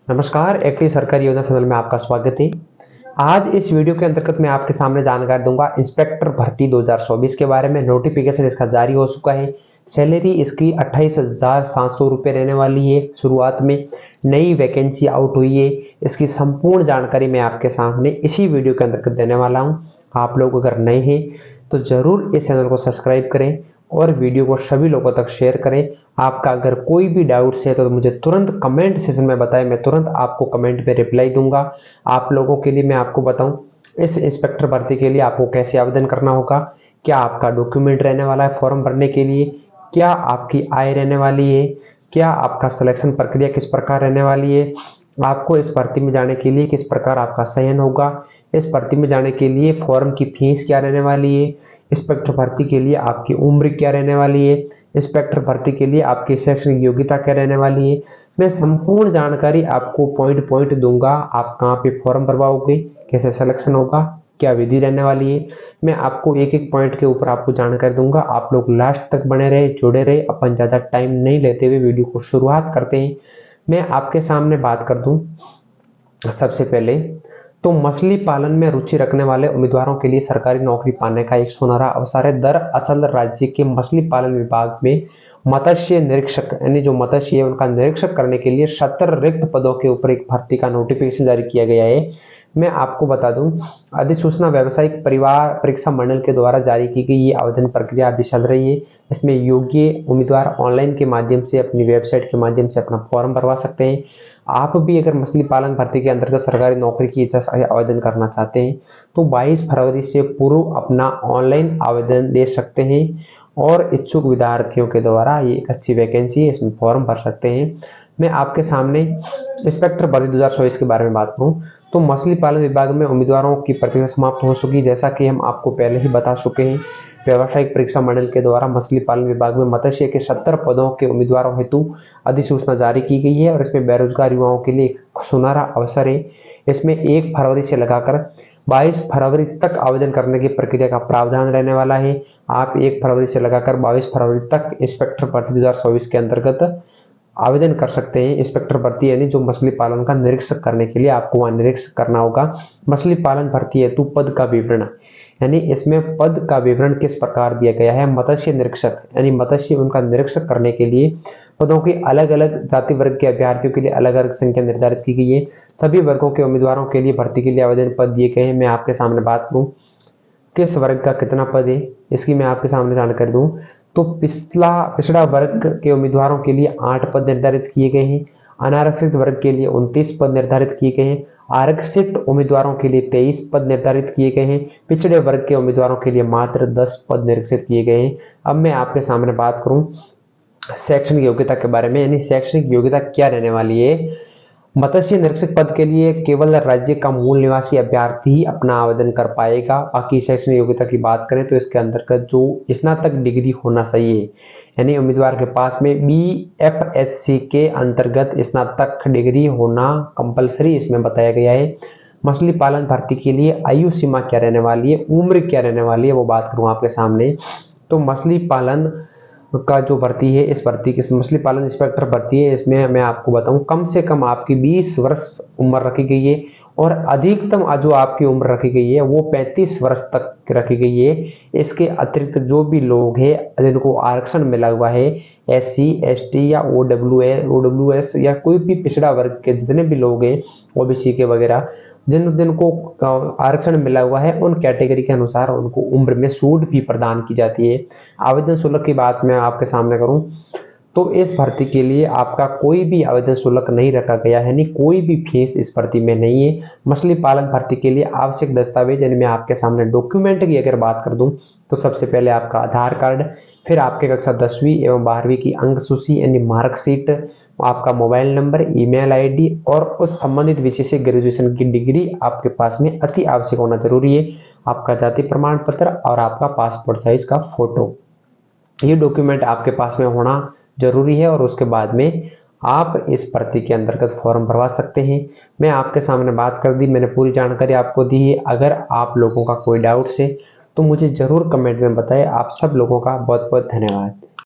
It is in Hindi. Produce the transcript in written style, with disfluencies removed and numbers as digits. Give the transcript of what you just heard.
नमस्कार, एक्टिव सरकारी योजना चैनल में आपका स्वागत है। आज इस वीडियो के अंतर्गत मैं आपके सामने जानकारी दूंगा इंस्पेक्टर भर्ती 2024 के बारे में। नोटिफिकेशन इसका जारी हो चुका है। सैलरी इसकी 28,700 रुपये रहने वाली है। शुरुआत में नई वैकेंसी आउट हुई है। इसकी संपूर्ण जानकारी मैं आपके सामने इसी वीडियो के अंतर्गत देने वाला हूँ। आप लोग अगर नए हैं तो जरूर इस चैनल को सब्सक्राइब करें और वीडियो को सभी लोगों तक शेयर करें। आपका अगर कोई भी डाउट्स है तो मुझे तुरंत कमेंट सेक्शन में बताएं, मैं तुरंत आपको कमेंट पे रिप्लाई दूंगा। आप लोगों के लिए मैं आपको बताऊं, इस इंस्पेक्टर भर्ती के लिए आपको कैसे आवेदन करना होगा, क्या आपका डॉक्यूमेंट रहने वाला है फॉर्म भरने के लिए, क्या आपकी आय रहने वाली है, क्या आपका सिलेक्शन प्रक्रिया किस प्रकार रहने वाली है, आपको इस भर्ती में जाने के लिए किस प्रकार आपका चयन होगा, इस भर्ती में जाने के लिए फॉर्म की फीस क्या रहने वाली है, इंस्पेक्टर भर्ती के लिए आपकी उम्र क्या रहने वाली है, इंस्पेक्टर भर्ती के लिए आपकी शैक्षणिक योग्यता क्या रहने वाली है। मैं संपूर्ण जानकारी आपको पॉइंट पॉइंट दूंगा। आप कहाँ पे फॉर्म भरवाओगे, कैसे सिलेक्शन होगा, क्या विधि रहने वाली है, मैं आपको एक एक पॉइंट के ऊपर आपको जानकारी दूंगा। आप लोग लास्ट तक बने रहे, जुड़े रहे। अपन ज़्यादा टाइम नहीं लेते हुए वीडियो को शुरुआत करते हैं। मैं आपके सामने बात कर दूं सबसे पहले तो मछली पालन में रुचि रखने वाले उम्मीदवारों के लिए सरकारी नौकरी पाने का एक सुनहरा अवसर है। दरअसल राज्य के मछली पालन विभाग में मत्स्य निरीक्षक यानी जो मत्स्य है उनका निरीक्षण करने के लिए 70 रिक्त पदों के ऊपर एक भर्ती का नोटिफिकेशन जारी किया गया है। मैं आपको बता दूं, अधिसूचना व्यावसायिक परिवार परीक्षा मंडल के द्वारा जारी की गई। ये आवेदन प्रक्रिया अभी चल रही है। इसमें योग्य उम्मीदवार ऑनलाइन के माध्यम से अपनी वेबसाइट के माध्यम से अपना फॉर्म भरवा सकते हैं। आप भी अगर मछली पालन भर्ती के अंतर्गत सरकारी नौकरी की इच्छा से आवेदन करना चाहते हैं तो 22 फरवरी से पूर्व अपना ऑनलाइन आवेदन दे सकते हैं और इच्छुक विद्यार्थियों के द्वारा ये एक अच्छी वैकेंसी है, इसमें फॉर्म भर सकते हैं। मैं आपके सामने इंस्पेक्टर भर्ती 2024 के बारे में बात करूं तो मछली पालन विभाग में उम्मीदवारों की प्रतीक्षा समाप्त हो चुकी। जैसा कि हम आपको पहले ही बता चुके हैं, व्यावसायिक परीक्षा मंडल के द्वारा मछली पालन विभाग में मत्स्य के 70 पदों के उम्मीदवारों हेतु अधिसूचना जारी की गई है और इसमें बेरोजगार युवाओं के लिए एक सुनहरा अवसर है। इसमें 1 फरवरी से लगाकर 22 फरवरी तक आवेदन करने की प्रक्रिया का प्रावधान रहने वाला है। आप 1 फरवरी से लगाकर 22 फरवरी तक इंस्पेक्टर भर्ती 2024 के अंतर्गत आवेदन कर सकते हैं। इंस्पेक्टर भर्ती यानी जो मछली पालन का निरीक्षण करने के लिए आपको वहां निरीक्षण करना होगा। मछली पालन भर्ती हेतु पद का विवरण यानी इसमें पद का विवरण किस प्रकार दिया गया है। मत्स्य निरीक्षक यानी मत्स्य उनका निरीक्षण करने के लिए पदों की अलग अलग जाति वर्ग के अभ्यर्थियों के लिए अलग अलग संख्या निर्धारित की गई है। सभी वर्गों के उम्मीदवारों के लिए भर्ती के लिए आवेदन पद दिए गए हैं। मैं आपके सामने बात करूं किस वर्ग का कितना पद है, इसकी मैं आपके सामने जानकारी दूं तो पिछड़ा वर्ग के उम्मीदवारों के लिए 8 पद निर्धारित किए गए हैं। अनारक्षित वर्ग के लिए 29 पद निर्धारित किए गए हैं। आरक्षित उम्मीदवारों के लिए 23 पद निर्धारित किए गए हैं। पिछड़े वर्ग के उम्मीदवारों के लिए मात्र 10 पद निर्धारित किए गए हैं। अब मैं आपके सामने बात करूं शैक्षणिक योग्यता के बारे में, यानी शैक्षणिक योग्यता क्या रहने वाली है। मत्स्य निरीक्षक पद के लिए केवल राज्य का मूल निवासी अभ्यर्थी ही अपना आवेदन कर पाएगा। बाकी शैक्षणिक योग्यता की बात करें तो इसके अंतर्गत जो स्नातक डिग्री होना चाहिए, यानी उम्मीदवार के पास में BFSC के अंतर्गत स्नातक डिग्री होना कंपलसरी इसमें बताया गया है। मछली पालन भर्ती के लिए आयु सीमा क्या रहने वाली है, उम्र क्या रहने वाली है, वो बात करूं आपके सामने तो मछली पालन का जो भर्ती है, इस भर्ती की मछली पालन इंस्पेक्टर भर्ती है, इसमें मैं आपको बताऊं कम से कम आपकी 20 वर्ष उम्र रखी गई है और अधिकतम जो आपकी उम्र रखी गई है वो 35 वर्ष तक रखी गई है। इसके अतिरिक्त जो भी लोग हैं जिनको आरक्षण मिला हुआ है, SC ST या OWS या कोई भी पिछड़ा वर्ग के जितने भी लोग हैं, OBC के वगैरह जिनको आरक्षण मिला हुआ है, उन कैटेगरी के अनुसार उनको उम्र में छूट भी प्रदान की जाती है। आवेदन शुल्क की बात मैं आपके सामने करूं तो इस भर्ती के लिए आपका कोई भी आवेदन शुल्क नहीं रखा गया है, यानी कोई भी फीस इस भर्ती में नहीं है। मछली पालन भर्ती के लिए आवश्यक दस्तावेज यानी मैं आपके सामने डॉक्यूमेंट की अगर बात कर दूं तो सबसे पहले आपका आधार कार्ड, फिर आपके कक्षा 10वीं एवं 12वीं की अंक सूची यानी मार्कशीट, आपका मोबाइल नंबर, ईमेल आईडी और उस संबंधित विषय से ग्रेजुएशन की डिग्री आपके पास में अति आवश्यक होना जरूरी है। आपका जाति प्रमाण पत्र और आपका पासपोर्ट साइज का फोटो, ये डॉक्यूमेंट आपके पास में होना जरूरी है और उसके बाद में आप इस भर्ती के अंतर्गत फॉर्म भरवा सकते हैं। मैं आपके सामने बात कर दी, मैंने पूरी जानकारी आपको दी है। अगर आप लोगों का कोई डाउट्स है तो मुझे जरूर कमेंट में बताएं। आप सब लोगों का बहुत बहुत धन्यवाद।